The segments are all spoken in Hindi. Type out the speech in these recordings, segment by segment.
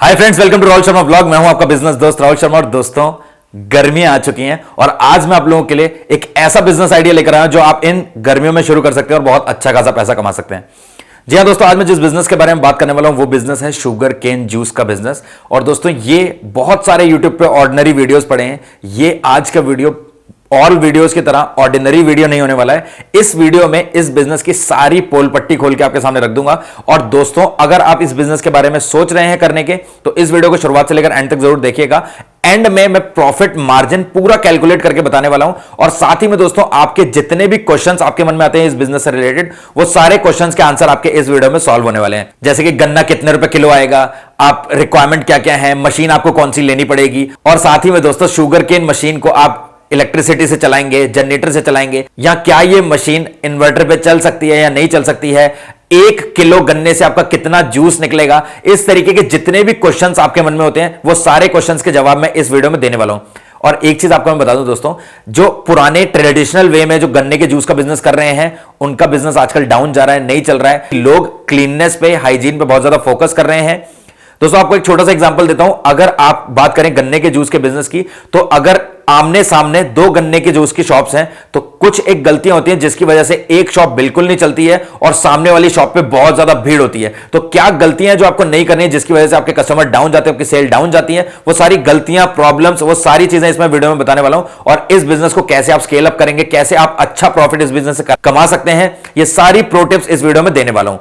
Hi friends, welcome to Rahul Sharma blog. मैं हूं आपका बिजनेस दोस्त राहुल शर्मा। और दोस्तों, गर्मियां आ चुकी हैं और आज मैं आप लोगों के लिए एक ऐसा बिजनेस आइडिया लेकर आया हूं जो आप इन गर्मियों में शुरू कर सकते हैं और बहुत अच्छा खासा पैसा कमा सकते हैं। जी हां दोस्तों, आज मैं जिस बिजनेस के बारे में बात करने वाला हूं वो बिजनेस है शुगर केन जूस का बिजनेस। और दोस्तों, ये बहुत सारे यूट्यूब पे ऑर्डिनरी वीडियोस पड़े हैं। ये आज का वीडियो ऑल वीडियोस की तरह ऑर्डिनरी वीडियो नहीं होने वाला है। इस वीडियो में इस बिजनेस की सारी पोल पट्टी खोल के आपके सामने रख दूंगा। और दोस्तों, अगर आप इस बिजनेस के बारे में सोच रहे हैं करने के, तो इस वीडियो को शुरुआत से लेकर एंड तक जरूर देखिएगा। एंड में मैं प्रॉफिट मार्जिन पूरा कैलकुलेट करके बताने वाला हूं। और साथ ही में दोस्तों, आपके जितने भी क्वेश्चंस आपके मन में आते हैं इस बिजनेस से रिलेटेड, वो सारे क्वेश्चंस के आंसर आपके इस वीडियो में सॉल्व होने वाले हैं। जैसे कि गन्ना कितने रुपए किलो आएगा, आप रिक्वायरमेंट क्या क्या है, मशीन आपको कौन सी लेनी पड़ेगी, और साथ ही में दोस्तों, शुगर केन मशीन को आप इलेक्ट्रिसिटी से चलाएंगे, जनरेटर से चलाएंगे, या क्या ये मशीन इन्वर्टर पे चल सकती है या नहीं चल सकती है, 1 किलो गन्ने से आपका कितना जूस निकलेगा। इस तरीके के जितने भी क्वेश्चंस आपके मन में होते हैं, वो सारे क्वेश्चंस के जवाब मैं इस वीडियो में देने वाला हूं। और एक चीज आपको मैं बता दूं दोस्तों, जो पुराने ट्रेडिशनल वे में जो गन्ने के जूस का बिजनेस कर रहे हैं, उनका बिजनेस आजकल डाउन जा रहा है, नहीं चल रहा है। लोग क्लीननेस पे, हाइजीन पे बहुत ज्यादा फोकस कर रहे हैं। दोस्तों, आपको एक छोटा सा एग्जांपल देता हूं। अगर आप बात करें गन्ने के जूस के बिजनेस की, तो अगर आमने सामने 2 गन्ने के जूस की शॉप्स हैं, तो कुछ एक गलतियां होती हैं जिसकी वजह से एक शॉप बिल्कुल नहीं चलती है और सामने वाली शॉप पे बहुत ज्यादा भीड़ होती है। तो क्या गलतियां जो आपको नहीं करनी है, जिसकी वजह से आपके कस्टमर डाउन जाते हैं, आपकी सेल डाउन जाती है, वो सारी गलतियां, प्रॉब्लम्स, वो सारी चीजें इसमें वीडियो में बताने वाला हूं। और इस बिजनेस को कैसे आप स्केल अप करेंगे, कैसे आप अच्छा प्रॉफिट इस बिजनेस से कमा सकते हैं, ये सारी प्रो टिप्स इस वीडियो में देने वाला हूं।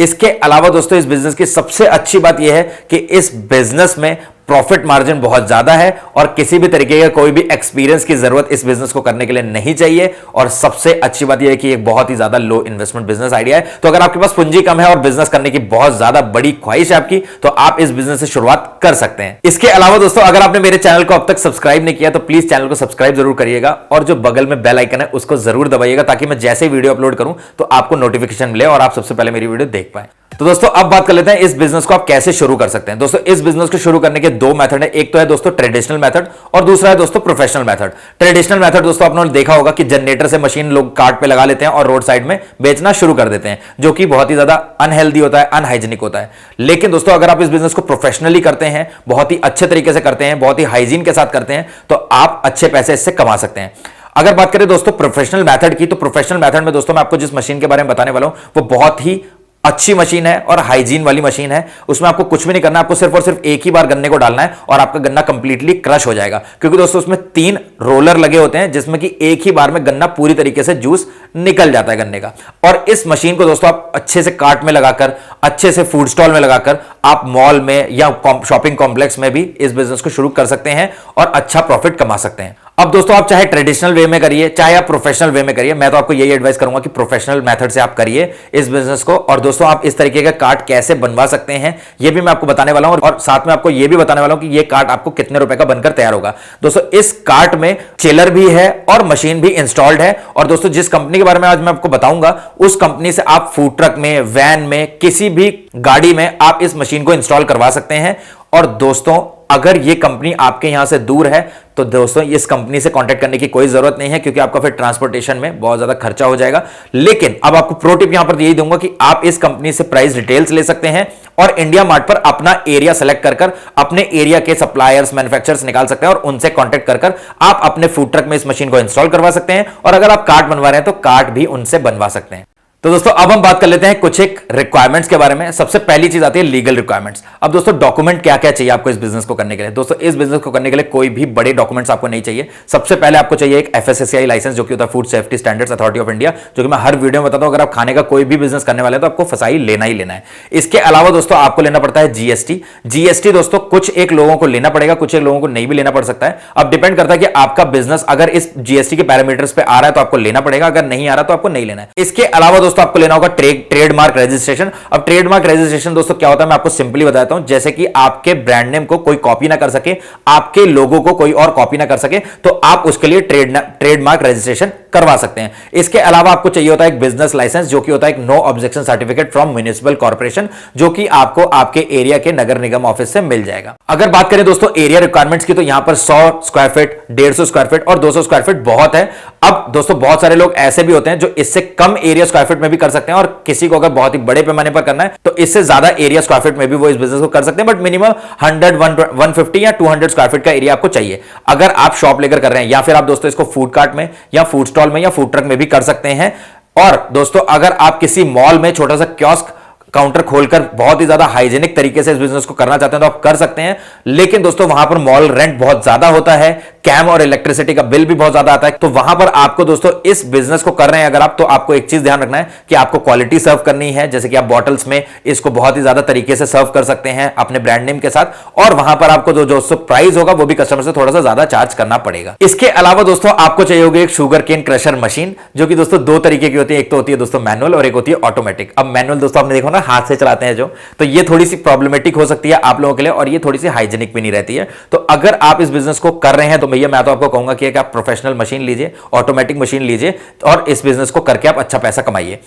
इसके अलावा दोस्तों, इस बिजनेस की सबसे अच्छी बात यह है कि इस बिजनेस में प्रॉफिट मार्जिन बहुत ज्यादा है और किसी भी तरीके का कोई भी एक्सपीरियंस की जरूरत इस बिजनेस को करने के लिए नहीं चाहिए। और सबसे अच्छी बात यह है कि एक बहुत ही ज्यादा लो इन्वेस्टमेंट बिजनेस आइडिया है। तो अगर आपके पास पूंजी कम है और बिजनेस करने की बहुत ज्यादा बड़ी ख्वाहिश है आपकी, तो आप इस बिजनेस से शुरुआत कर सकते हैं। इसके अलावा दोस्तों, अगर आपने मेरे चैनल को अब तक सब्सक्राइब नहीं किया, तो प्लीज चैनल को सब्सक्राइब जरूर करिएगा और जो बगल में बेल आइकन है उसको जरूर दबाइएगा, ताकि मैं जैसे ही वीडियो अपलोड करूं तो आपको नोटिफिकेशन मिले और आप सबसे पहले मेरी वीडियो देख पाए। तो दोस्तों, अब बात कर लेते हैं इस बिजनेस को आप कैसे शुरू कर सकते हैं। दोस्तों, इस बिजनेस को शुरू करने के 2 मेथड है। एक तो है दोस्तों ट्रेडिशनल मेथड और दूसरा है दोस्तों प्रोफेशनल मेथड। ट्रेडिशनल मेथड दोस्तों, आपने देखा होगा कि जनरेटर से मशीन लोग कार्ट पे लगा लेते हैं और रोड साइड में बेचना शुरू कर देते हैं, जो कि बहुत ही ज्यादा अनहेल्दी होता है, अनहाइजीनिक होता है। लेकिन दोस्तों, अगर आप इस बिजनेस को प्रोफेशनली करते हैं, बहुत ही अच्छे तरीके से करते हैं, बहुत ही हाइजीन के साथ करते हैं, तो आप अच्छे पैसे इससे कमा सकते हैं। अगर बात करें दोस्तों प्रोफेशनल मेथड की, तो प्रोफेशनल मेथड में दोस्तों मैं आपको जिस मशीन के बारे में बताने वाला हूं, वो बहुत ही अच्छी मशीन है और हाइजीन वाली मशीन है। उसमें आपको कुछ भी नहीं करना, आपको सिर्फ और सिर्फ एक ही बार गन्ने को डालना है और आपका गन्ना कंप्लीटली क्रश हो जाएगा। क्योंकि दोस्तों, उसमें 3 रोलर लगे होते हैं, जिसमें कि एक ही बार में गन्ना पूरी तरीके से जूस निकल जाता है गन्ने का। और इस मशीन को दोस्तों आप अच्छे से कार्ट में लगाकर, अच्छे से फूड स्टॉल में लगाकर, आप मॉल में या शॉपिंग कॉम्प्लेक्स में भी इस बिजनेस को शुरू कर सकते हैं और अच्छा प्रॉफिट कमा सकते हैं। अब दोस्तों, आप चाहे ट्रेडिशनल वे में करिए, चाहे आप प्रोफेशनल वे में करिए, मैं तो आपको यही एडवाइस करूंगा कि प्रोफेशनल मेथड से आप करिए इस बिजनेस को। और दोस्तों, आप इस तरीके का कार्ट कैसे बनवा सकते हैं, ये भी मैं आपको बताने वाला हूं। और साथ में आपको यह भी बताने वाला हूं कि यह कार्ट आपको कितने रुपए का बनकर तैयार होगा। दोस्तों, इस कार्ट में चिलर भी है और मशीन भी इंस्टॉल्ड है। और दोस्तों, जिस कंपनी के बारे में आज मैं आपको बताऊंगा, उस कंपनी से आप फूड ट्रक में, वैन में, किसी भी गाड़ी में आप इस मशीन को इंस्टॉल करवा सकते हैं। और दोस्तों, अगर यह कंपनी आपके यहां से दूर है, तो दोस्तों इस कंपनी से कांटेक्ट करने की कोई जरूरत नहीं है, क्योंकि आपका फिर ट्रांसपोर्टेशन में बहुत ज्यादा खर्चा हो जाएगा। लेकिन अब आपको प्रो टिप यहां पर यही दूंगा कि आप इस कंपनी से प्राइस डिटेल्स ले सकते हैं और इंडिया मार्ट पर अपना एरिया सेलेक्ट कर अपने एरिया के सप्लायर्स, मैन्युफैक्चरर्स निकाल सकते हैं और उनसे कांटेक्ट कर आप अपने फूड ट्रक में इस मशीन को इंस्टॉल करवा सकते हैं। और अगर आप कार्ट बनवा रहे हैं, तो कार्ट भी उनसे बनवा सकते हैं। तो दोस्तों, अब हम बात कर लेते हैं कुछ एक रिक्वायरमेंट्स के बारे में। सबसे पहली चीज आती है लीगल रिक्वायरमेंट्स। अब दोस्तों, डॉक्यूमेंट क्या क्या चाहिए आपको इस बिजनेस को करने के लिए। दोस्तों, इस बिजनेस को करने के लिए कोई भी बड़े डॉक्यूमेंट्स आपको नहीं चाहिए। सबसे पहले आपको चाहिए एक FSSAI लाइसेंस, जो कि होता है food safety standards authority of India, जो कि मैं हर वीडियो में बताता हूं। अगर आप खाने का कोई भी बिजनेस करने वाले हैं, तो आपको फसाई लेना ही लेना है। इसके अलावा दोस्तों, आपको लेना पड़ता है GST दोस्तों, कुछ एक लोगों को लेना पड़ेगा, कुछ एक लोगों को नहीं भी लेना पड़ सकता है। अब डिपेंड करता है कि आपका बिजनेस अगर इस GST के पैरामीटर्स पे आ रहा है तो आपको लेना पड़ेगा, अगर नहीं आ रहा तो आपको नहीं लेना है। इसके अलावा दोस्तों, आपको लेना होगा ट्रेडमार्क रजिस्ट्रेशन। अब ट्रेडमार्क रजिस्ट्रेशन दोस्तों क्या होता है, मैं आपको सिंपली बताता हूं। जैसे कि आपके ब्रांड नेम को कोई कॉपी ना कर सके, आपके लोगो को कोई और कॉपी ना कर सके, तो आप उसके लिए ट्रेडमार्क रजिस्ट्रेशन करवा सकते हैं। इसके अलावा आपको चाहिए होता है एक बिजनेस लाइसेंस, जो कि होता है एक no objection certificate from municipal corporation, जो कि आपको आपके एरिया के नगर निगम ऑफिस से मिल जाएगा। अगर बात करें दोस्तों एरिया रिक्वायरमेंट्स की, तो यहां पर 100 स्क्वायर फीट, 150 स्क्वायर फीट और 200 स्क्वायर फीट बहुत है। अब दोस्तों, बहुत सारे लोग ऐसे भी होते हैं जो इससे कम एरिया स्क्वायर फीट में भी कर सकते हैं, और किसी को अगर बहुत ही बड़े पैमाने पर करना है तो इससे ज्यादा एरिया स्क्वायर फीट में भी वो इस बिजनेस को कर सकते हैं, बट मिनिमम 100, 150 या 200 स्क्वायर फीट का एरिया आपको चाहिए अगर आप शॉप लेकर कर रहे हैं, या फिर आप दोस्तों इसको फूड कार्ट में या फूड स्टॉल में या फूड ट्रक में भी कर सकते हैं। और दोस्तों अगर आप किसी मॉल में छोटा सा कियोस्क काउंटर खोलकर बहुत ही ज्यादा हाइजेनिक तरीके से इस बिजनेस को करना चाहते हैं तो आप कर सकते हैं, लेकिन दोस्तों वहां पर मॉल रेंट बहुत ज्यादा होता है, कैम और इलेक्ट्रिसिटी का बिल भी बहुत ज्यादा आता है। तो वहां पर आपको दोस्तों इस बिजनेस को कर रहे हैं अगर आप, तो आपको एक चीज ध्यान रखना है कि आपको क्वालिटी सर्व करनी है, जैसे कि आप बॉटल्स में इसको बहुत ही ज्यादा तरीके से सर्व कर सकते हैं अपने ब्रांड नेम के साथ, और वहां पर आपको जो प्राइस होगा वो भी कस्टमर से थोड़ा सा ज्यादा चार्ज करना पड़ेगा। इसके अलावा दोस्तों आपको चाहिए होगी एक शुगर केन क्रशर मशीन, जो कि दोस्तों दो तरीके की होती है, एक तो होती है दोस्तों मैनुअल और एक होती है ऑटोमेटिक। अब मैनुअल दोस्तों आपने देखो ना हाथ से चलाते हैं जो, तो ये थोड़ी सी प्रॉब्लमेटिक हो सकती है आप लोगों के लिए, और ये थोड़ी सी हाइजेनिक भी नहीं रहती है। तो अगर आप इस बिजनेस को कर रहे हैं तो भैया मैं तो आपको कहूंगा कि आप प्रोफेशनल मशीन लीजिए, ऑटोमेटिक मशीन लीजिए, और इस बिजनेस को करके आप अच्छा पैसा कमाइए।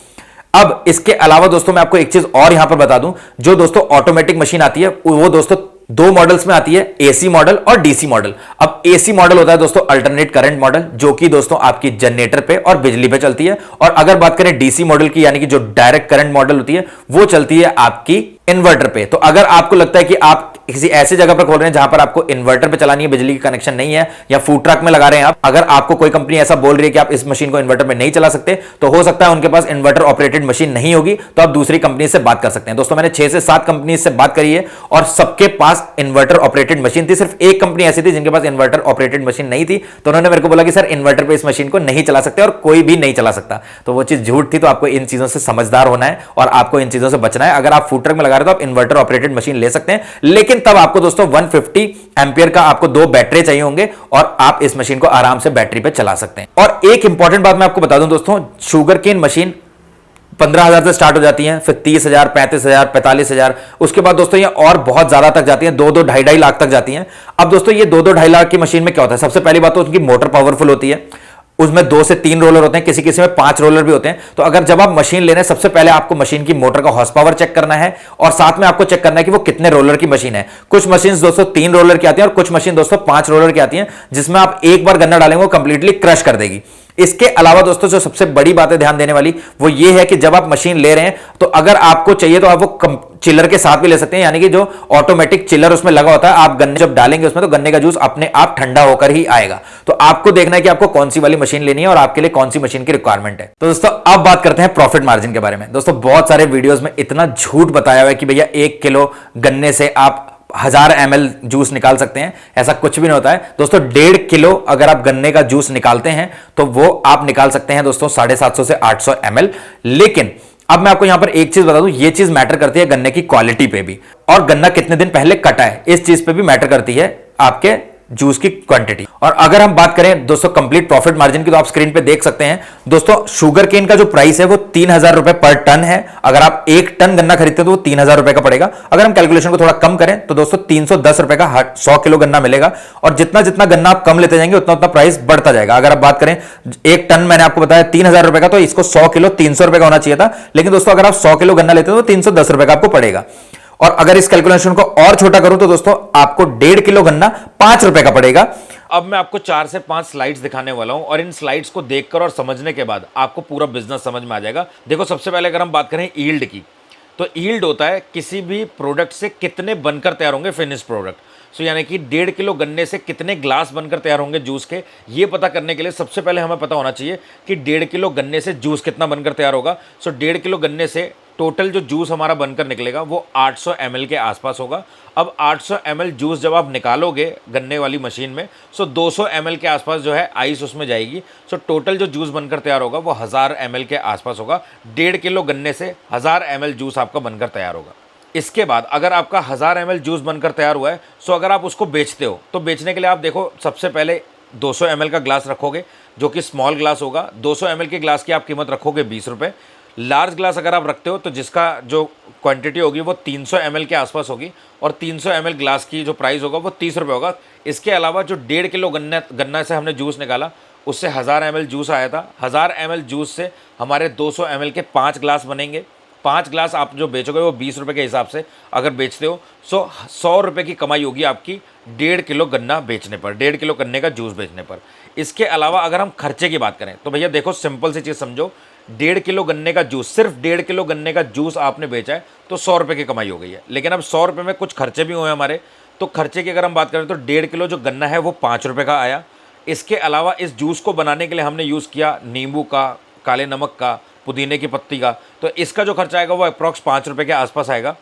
अब इसके अलावा दोस्तों मैं आपको एक चीज और यहां पर बता दूं, जो दोस्तों ऑटोमेटिक मशीन आती है वो दोस्तों दो मॉडल्स में आती है, एसी मॉडल और डीसी मॉडल। अब एसी मॉडल होता है दोस्तों अल्टरनेट करंट मॉडल, जो कि दोस्तों आपकी जनरेटर पे और बिजली पे चलती है, और अगर बात करें डीसी मॉडल की, यानी कि जो डायरेक्ट करंट मॉडल होती है, वो चलती है आपकी इन्वर्टर पे। तो अगर आपको लगता है कि आप किसी ऐसी जगह पर खोल रहे हैं जहां पर आपको इन्वर्टर पे चलानी है, बिजली की कनेक्शन नहीं है, या फूड ट्रक में लगा रहे हैं आप, अगर आपको कोई कंपनी ऐसा बोल रही है कि आप इस मशीन को इन्वर्टर में नहीं चला सकते, तो हो सकता है उनके पास इन्वर्टर ऑपरेटेड मशीन नहीं होगी, तो आप दूसरी कंपनी से बात कर सकते हैं। दोस्तों मैंने 6 से 7 कंपनी से बात करी है और सबके पास इन्वर्टर ऑपरेटेड मशीन थी, सिर्फ एक कंपनी ऐसी थी जिनके पास इन्वर्टर ऑपरेटेड मशीन नहीं थी, तो उन्होंने मेरे को बोला कि सर इन्वर्टर पे इस मशीन को नहीं चला सकते और कोई भी नहीं चला सकता। तो वो चीज झूठ थी। तो आपको इन चीजों से समझदार होना है और आपको इन चीजों से बचना है। अगर आप फूड ट्रक में लगा रहे हो तो आप इन्वर्टर ऑपरेटेड मशीन ले सकते हैं, लेकिन तब आपको दोस्तों 150 एंपियर का आपको 2 बैटरी चाहिए होंगे, और आप इस मशीन को आराम से बैटरी पे चला सकते हैं। और एक इंपॉर्टेंट बात मैं आपको बता दूं दोस्तों, शुगर केन मशीन 15,000 से स्टार्ट हो जाती हैं, फिर 30,000, 35,000, 45,000, उसके बाद दोस्तों ये और बहुत ज्यादा तक जाती हैं, 2-2, ढाई लाख तक जाती हैं। अब दोस्तों ये 2-2, ढाई लाख की मशीन में क्या होता है, सबसे पहली बात तो उनकी मोटर पावरफुल होती है, उसमें 2 से 3 रोलर होते हैं, किसी किसी में 5 रोलर भी होते हैं। तो अगर जब आप मशीन ले रहे हैं, सबसे पहले आपको मशीन की मोटर का हॉर्स पावर चेक करना है, और साथ में आपको चेक करना है कि वो कितने रोलर की मशीन है। कुछ मशीन दोस्तों 3 रोलर की आती हैं और कुछ मशीन दोस्तों 5 रोलर की आती हैं, जिसमें आप एक बार गन्ना डालेंगे वो कंप्लीटली क्रश कर देगी। इसके अलावा दोस्तों जो सबसे बड़ी बात है ध्यान देने वाली, वो ये है कि जब आप मशीन ले रहे हैं तो अगर आपको चाहिए तो आप वो चिलर के साथ भी ले सकते हैं, यानी कि जो ऑटोमेटिक चिलर उसमें लगा होता है, आप गन्ने जब डालेंगे उसमें तो गन्ने का जूस अपने आप ठंडा होकर ही आएगा। तो आपको देखना है कि आपको कौन सी वाली मशीन लेनी है और आपके लिए कौन सी मशीन की रिक्वायरमेंट है। तो दोस्तों अब बात करते हैं प्रॉफिट मार्जिन के बारे में। दोस्तों बहुत सारे वीडियोस में इतना झूठ बताया हुआ है कि भैया 1 किलो गन्ने से आप 1000 ml जूस निकाल सकते हैं, ऐसा कुछ भी नहीं होता है दोस्तों। 1.5 किलो अगर आप गन्ने का जूस निकालते हैं तो वो आप निकाल सकते हैं दोस्तों 750 से 800 ml। लेकिन अब मैं आपको यहां पर एक चीज बता दूं, ये चीज मैटर करती है गन्ने की क्वालिटी पे भी, और गन्ना कितने दिन पहले कटा है इस चीज पे भी मैटर करती है आपके जूस की क्वांटिटी। और अगर हम बात करें दोस्तों कंप्लीट प्रॉफिट मार्जिन की, तो आप स्क्रीन पे देख सकते हैं दोस्तों, शुगर केन का जो प्राइस है वो 3,000 रुपए पर टन है। अगर आप 1 टन गन्ना खरीदते हैं तो वो 3,000 रुपए का पड़ेगा। अगर हम कैलकुलेशन को थोड़ा कम करें तो दोस्तों 310 रुपए का 100 किलो गन्ना मिलेगा, और जितना जितना गन्ना आप कम लेते जाएंगे उतना उतना प्राइस बढ़ता जाएगा। अगर आप बात करें 1 टन, मैंने आपको बताया 3,000 रुपए का, तो इसको 100 किलो 300 रुपए का होना चाहिए था, लेकिन दोस्तों अगर आप 100 किलो गन्ना लेते हो तो 310 रुपए का आपको पड़ेगा। और अगर इस कैलकुलेशन को और छोटा करूं तो दोस्तों आपको 1.5 किलो गन्ना 5 रुपए का पड़ेगा। अब मैं आपको 4 से 5 स्लाइड्स दिखाने वाला हूं, और इन स्लाइड्स को देखकर और समझने के बाद आपको पूरा बिजनेस समझ में आ जाएगा। देखो सबसे पहले अगर हम बात करें ईल्ड की, तो ईल्ड होता है किसी भी प्रोडक्ट से कितने बनकर तैयार होंगे फिनिश प्रोडक्ट। सो यानी कि 1.5 किलो गन्ने से कितने ग्लास बनकर तैयार होंगे जूस के, ये पता करने के लिए सबसे पहले हमें पता होना चाहिए कि 1.5 किलो गन्ने से जूस कितना बनकर तैयार होगा। सो 1.5 किलो गन्ने से टोटल जो जूस हमारा बनकर निकलेगा वो 800 ml के आसपास होगा। अब 800 ml जूस जब आप निकालोगे गन्ने वाली मशीन में, सो 200 ml के आसपास जो है आइस उसमें जाएगी। सो टोटल जो जूस बनकर तैयार होगा वो 1000 ml के आसपास होगा। 1.5 किलो गन्ने से 1000 ml जूस आपका बनकर तैयार होगा। इसके बाद अगर आपका 1000 ml जूस बनकर तैयार हुआ है, सो अगर आप उसको बेचते हो तो बेचने के लिए आप देखो सबसे पहले 200 ml का ग्लास रखोगे जो कि स्मॉल ग्लास होगा। 200 ml के ग्लास की आप कीमत रखोगे 20 रुपये। लार्ज ग्लास अगर आप रखते हो तो जिसका जो क्वांटिटी होगी वो 300 ml के आसपास होगी, और 300 ml ग्लास की जो प्राइस होगा वो 30 रुपये होगा। इसके अलावा जो 1.5 किलो गन्ना से हमने जूस निकाला उससे 1000 ml जूस आया था। 1000 ml जूस से हमारे 200 ml के 5 ग्लास बनेंगे। 5 ग्लास आप जो बेचोगे वो 20 रुपये के हिसाब से अगर बेचते हो, सो 100 रुपये की कमाई होगी आपकी 1.5 किलो गन्ना बेचने पर, 1.5 किलो गन्ने का जूस बेचने पर। इसके अलावा अगर हम खर्चे की बात करें तो भैया देखो सिंपल सी चीज़ समझो, 1.5 किलो गन्ने का जूस, सिर्फ 1.5 किलो गन्ने का जूस आपने बेचा है तो 100 रुपये की कमाई हो गई है। लेकिन अब 100 रुपये में कुछ खर्चे भी हुए हमारे, तो खर्चे की अगर हम बात करें तो 1.5 किलो जो गन्ना है वो 5 रुपये का आया। इसके अलावा इस जूस को बनाने के लिए हमने यूज़ किया नींबू का, काले नमक का, पुदीने की पत्ती का, तो इसका जो खर्चा आएगा वो अप्रॉक्स 5 रुपये के आसपास आएगा।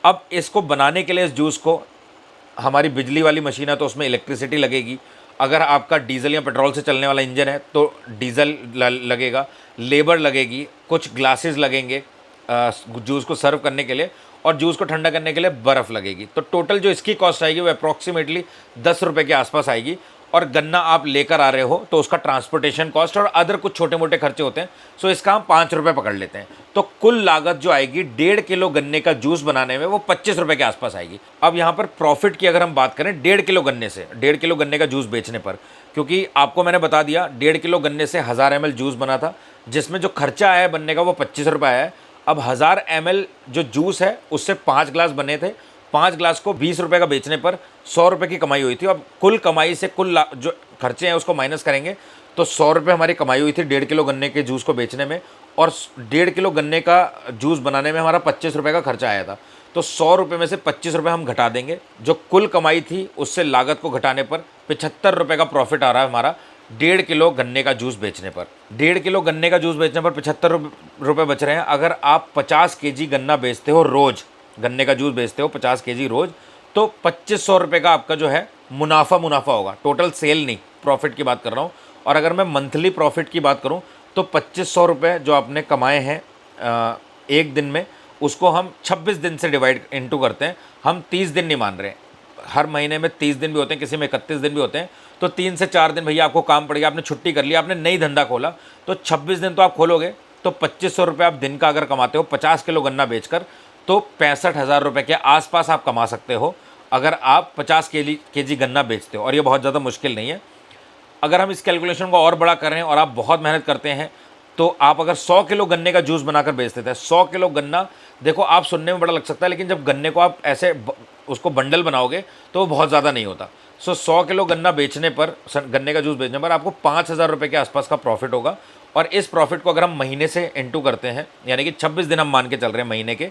अब इसको बनाने के लिए इस जूस को, हमारी बिजली वाली मशीन है तो उसमें इलेक्ट्रिसिटी लगेगी, अगर आपका डीजल या पेट्रोल से चलने वाला इंजन है तो डीजल लगेगा, लेबर लगेगी, कुछ ग्लासेस लगेंगे जूस को सर्व करने के लिए, और जूस को ठंडा करने के लिए बर्फ़ लगेगी। तो टोटल जो इसकी कॉस्ट आएगी वो अप्रॉक्सीमेटली 10 रुपये के आसपास आएगी। और गन्ना आप लेकर आ रहे हो तो उसका ट्रांसपोर्टेशन कॉस्ट और अदर कुछ छोटे मोटे खर्चे होते हैं, सो इसका हम 5 रुपये पकड़ लेते हैं। तो कुल लागत जो आएगी 1.5 किलो गन्ने का जूस बनाने में वो 25 रुपये के आसपास आएगी। अब यहाँ पर प्रॉफिट की अगर हम बात करें 1.5 किलो गन्ने से, 1.5 किलो गन्ने का जूस बेचने पर, क्योंकि आपको मैंने बता दिया 1.5 किलो गन्ने से 1000 ml जूस बना था, जिसमें जो खर्चा आया बनने का वो 25 रुपये आया है। अब 1000 ml जो जूस है उससे 5 ग्लास बने थे, 5 ग्लास को 20 रुपये का बेचने पर 100 रुपये की कमाई हुई थी। अब कुल कमाई से कुल जो खर्चे हैं उसको माइनस करेंगे तो 100 रुपये हमारी कमाई हुई थी 1.5 किलो गन्ने के जूस को बेचने में, और 1.5 किलो गन्ने का जूस बनाने में हमारा 25 रुपये का खर्चा आया था। तो 100 रुपये में से 25 रुपये हम घटा देंगे, जो कुल कमाई थी उससे लागत को घटाने पर 75 रुपये का प्रॉफिट आ रहा है हमारा 1.5 किलो गन्ने का जूस बेचने पर। 1.5 किलो गन्ने का जूस बेचने पर 75 रुपये बच रहे हैं। अगर आप 50 kg गन्ना बेचते हो रोज़, गन्ने का जूस बेचते हो 50 kg रोज़, तो 2500 रुपये का आपका जो है मुनाफा होगा। टोटल सेल नहीं, प्रॉफिट की बात कर रहा हूँ। और अगर मैं मंथली प्रॉफिट की बात करूँ तो 2500 रुपये जो आपने कमाए हैं एक दिन में, उसको हम 26 दिन से डिवाइड इनटू करते हैं। हम 30 दिन नहीं मान रहे, हर महीने में 30 दिन भी होते हैं, किसी में 31 दिन भी होते हैं। तो 3 से 4 दिन भैया आपको काम पड़ेगा, आपने छुट्टी कर लिया, आपने नई धंधा खोला, तो 26 दिन तो आप खोलोगे, तो 2500 रुपये आप दिन का अगर कमाते हो 50 किलो गन्ना बेचकर, तो 65,000 रुपये के आसपास आप कमा सकते हो अगर आप 50 kg गन्ना बेचते हो। और ये बहुत ज़्यादा मुश्किल नहीं है। अगर हम इस कैलकुलेशन को और बड़ा करें और आप बहुत मेहनत करते हैं तो आप अगर 100 किलो गन्ने का जूस बनाकर बेच देते हैं, 100 किलो गन्ना, देखो आप सुनने में बड़ा लग सकता है, लेकिन जब गन्ने को आप ऐसे उसको बंडल बनाओगे तो वो बहुत ज़्यादा नहीं होता। 100 किलो गन्ना बेचने पर, गन्ने का जूस बेचने पर आपको 5000 रुपये के आसपास का प्रॉफिट होगा। और इस प्रॉफिट को अगर हम महीने से इंटू करते हैं, यानी कि 26 दिन हम मान के चल रहे हैं महीने के,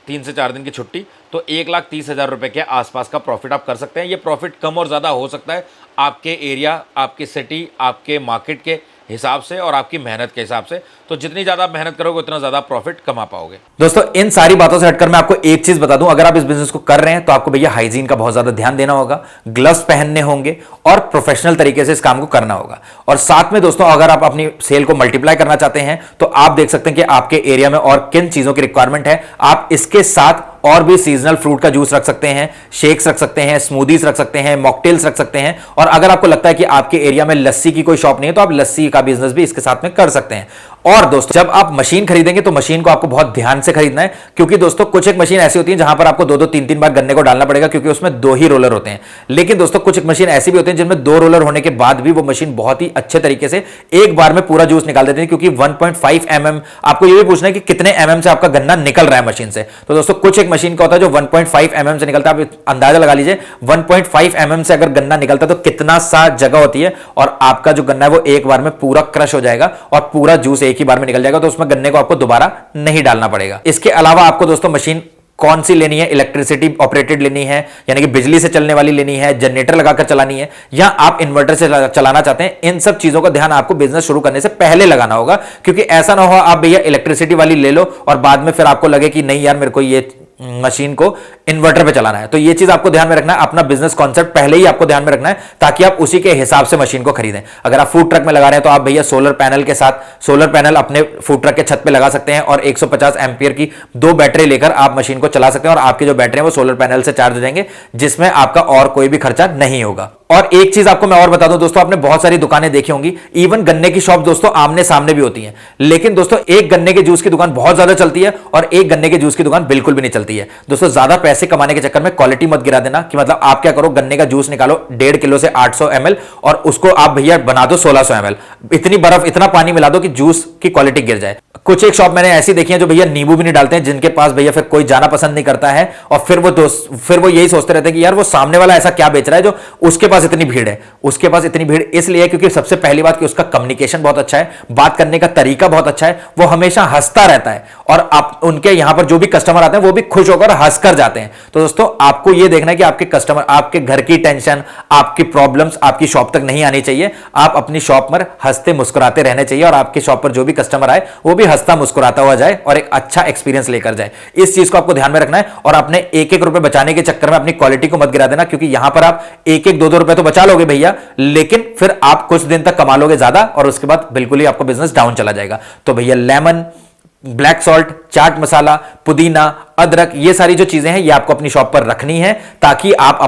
3 से 4 दिन की छुट्टी, तो 1,30,000 रुपये के आसपास का प्रॉफिट आप कर सकते हैं। ये प्रॉफिट कम और ज़्यादा हो सकता है आपके एरिया, आपकी सिटी, आपके मार्केट के हिसाब से और आपकी मेहनत के हिसाब से। तो जितनी ज़्यादा आप मेहनत करोगे उतना ज़्यादा प्रॉफिट कमा पाओगे। दोस्तों, इन सारी बातों से हटकर मैं आपको एक चीज़ बता दूं, अगर आप इस बिजनेस को कर रहे हैं तो आपको भैया हाइजीन का बहुत ज़्यादा ध्यान देना होगा, ग्लव्स पहनने होंगे और प्रोफेशनल तरीके से इस काम को करना होगा। और साथ में दोस्तों, अगर आप अपनी सेल को मल्टीप्लाई करना चाहते हैं तो आप देख सकते हैं कि आपके एरिया में और किन चीज़ों की रिक्वायरमेंट है। आप इसके साथ और भी सीजनल फ्रूट का जूस रख सकते हैं, शेक्स रख सकते हैं, स्मूदीज रख सकते हैं, मॉकटेल्स रख सकते हैं। और अगर आपको लगता है कि आपके एरिया में लस्सी की कोई शॉप नहीं है तो आप लस्सी का बिजनेस भी इसके साथ में कर सकते हैं। और दोस्तों, जब आप मशीन खरीदेंगे तो मशीन को आपको बहुत ध्यान से खरीदना है, क्योंकि दोस्तों कुछ एक मशीन ऐसी होती है जहां पर आपको 2-2, 3-3 बार गन्ने को डालना पड़ेगा, क्योंकि उसमें 2 ही रोलर होते हैं। लेकिन दोस्तों, कुछ एक मशीन ऐसी भी होती है जिनमें 2 रोलर होने के बाद भी वो मशीन बहुत ही अच्छे तरीके से एक बार में पूरा जूस निकाल देती है, क्योंकि 1.5 mm, आपको ये भी पूछना है कि कितने mm से आपका गन्ना निकल रहा है मशीन से। तो दोस्तों, कुछ एक मशीन का होता है जो 1.5 mm से निकलता है। आप अंदाजा लगा लीजिए 1.5 mm से अगर गन्ना निकलता है तो कितना सा जगह होती है, और आपका जो गन्ना है वो एक बार में पूरा क्रश हो जाएगा और पूरा जूस एक ही बार में निकल जाएगा। तो उसमें गन्ने को आपको दोबारा नहीं डालना पड़ेगा। इसके अलावा आपको दोस्तों मशीन कौन सी लेनी है, इलेक्ट्रिसिटी ऑपरेटेड लेनी है, यानी कि बिजली से चलने वाली लेनी है, जनरेटर लगाकर चलानी है, या आप इन्वर्टर से चलाना चाहते हैं, इन सब चीजों का ध्यान आपको बिजनेस शुरू करने से पहले लगाना होगा। क्योंकि ऐसा ना हो आप भैया इलेक्ट्रिसिटी वाली ले लो और बाद में फिर आपको लगे कि नहीं यार, मेरे को ये मशीन को इन्वर्टर पे चलाना है। तो ये चीज आपको ध्यान में रखना है, अपना बिजनेस कॉन्सेप्ट पहले ही आपको ध्यान में रखना है, ताकि आप उसी के हिसाब से मशीन को खरीदें। अगर आप फूड ट्रक में लगा रहे हैं तो आप भैया सोलर पैनल के साथ, सोलर पैनल अपने फूड ट्रक के छत पे लगा सकते हैं और 150 एम्पियर की 2 बैटरी लेकर आप मशीन को चला सकते हैं, और आपकी जो बैटरी है वो सोलर पैनल से चार्ज हो जाएंगे, जिसमें आपका और कोई भी खर्चा नहीं होगा। और एक चीज आपको मैं और बता दूं दोस्तों, आपने बहुत सारी दुकानें देखी होंगी, इवन गन्ने की शॉप दोस्तों आमने सामने भी होती हैं, लेकिन दोस्तों एक गन्ने के जूस की दुकान बहुत ज्यादा चलती है और एक गन्ने के जूस की दुकान बिल्कुल भी नहीं चलती है। दोस्तों, ज्यादा पैसे कमाने के चक्कर में क्वालिटी मत गिरा देना, कि मतलब आप क्या करो, गन्ने का जूस निकालो 1.5 किलो से 800 ml और उसको आप भैया बना दो 1600 ml, इतनी बर्फ इतना पानी मिला दो कि जूस की क्वालिटी गिर जाए। कुछ एक शॉप मैंने ऐसी देखी है जो भैया नींबू भी नहीं डालते हैं, जिनके पास भैया फिर कोई जाना पसंद नहीं करता है, और फिर वो यही सोचते रहते हैं कि यार वो सामने वाला ऐसा क्या बेच रहा है जो उसके पास पास इतनी भीड़ है? उसके पास इतनी भीड़ इसलिए है क्योंकि सबसे पहली बात कि उसका कम्युनिकेशन बहुत अच्छा है, बात करने का तरीका बहुत अच्छा है, वो हमेशा हंसता रहता है और आप उनके यहां पर जो भी कस्टमर आते हैं वो भी खुश होकर हंसकर जाते हैं। तो दोस्तों आपको यह देखना है कि आपके कस्टमर, आपके घर की टेंशन, आपकी प्रॉब्लम्स आपकी शॉप तक नहीं आनी चाहिए। आप अपनी शॉप पर हंसते मुस्कुराते रहने चाहिए और आपके शॉप पर जो भी कस्टमर आए वो भी हंसता मुस्कुराता हुआ जाए और एक अच्छा एक्सपीरियंस लेकर जाए। इस चीज को आपको ध्यान में रखना है और अपने एक एक रुपए बचाने के चक्कर में अपनी क्वालिटी को मत गिरा देना, क्योंकि यहां पर आप एक एक दो दो रुपए तो बचा लोगे भैया, लेकिन फिर आप कुछ दिन तक कमा लोगे ज्यादा और उसके बाद बिल्कुल ही आपका बिजनेस डाउन चला जाएगा। तो भैया lemon, black salt, chaat masala, पुदीना, अदरक, ये सारी जो चीजें हैं ये आपको अपनी शॉप पर रखनी है ताकि आप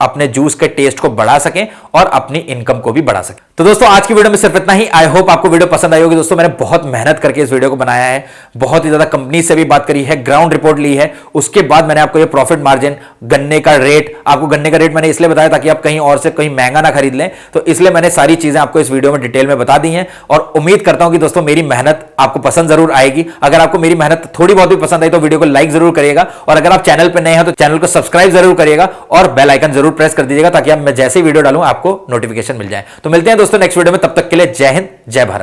अपने जूस के टेस्ट को बढ़ा सकें और अपनी इनकम को भी बढ़ा सकें। तो दोस्तों आज की वीडियो में सिर्फ इतना ही। आई होप आपको वीडियो पसंद आई होगी। दोस्तों मैंने बहुत मेहनत करके इस वीडियो को बनाया है, बहुत ही ज्यादा कंपनी से भी बात करी है, ग्राउंड रिपोर्ट ली है, उसके बाद मैंने आपको ये प्रॉफिट मार्जिन, गन्ने का रेट, आपको गन्ने का रेट मैंने इसलिए बताया ताकि आप कहीं और से कहीं महंगा ना खरीद लें, तो इसलिए मैंने सारी चीजें आपको इस वीडियो में डिटेल में बता दी हैं और उम्मीद करता हूं कि दोस्तों मेरी मेहनत आपको पसंद जरूर आएगी। अगर आपको मेरी मेहनत थोड़ी बहुत भी पसंद आई तो वीडियो को लाइक जरूर करिएगा और अगर आप चैनल पर नए हैं तो चैनल को सब्सक्राइब जरूर करिएगा और बेल आइकन जरूर प्रेस कर दीजिएगा ताकि मैं जैसे वीडियो डालूं आपको नोटिफिकेशन मिल जाए। तो मिलते हैं दोस्तों नेक्स्ट वीडियो में, तब तक के लिए जय हिंद, जय भारत।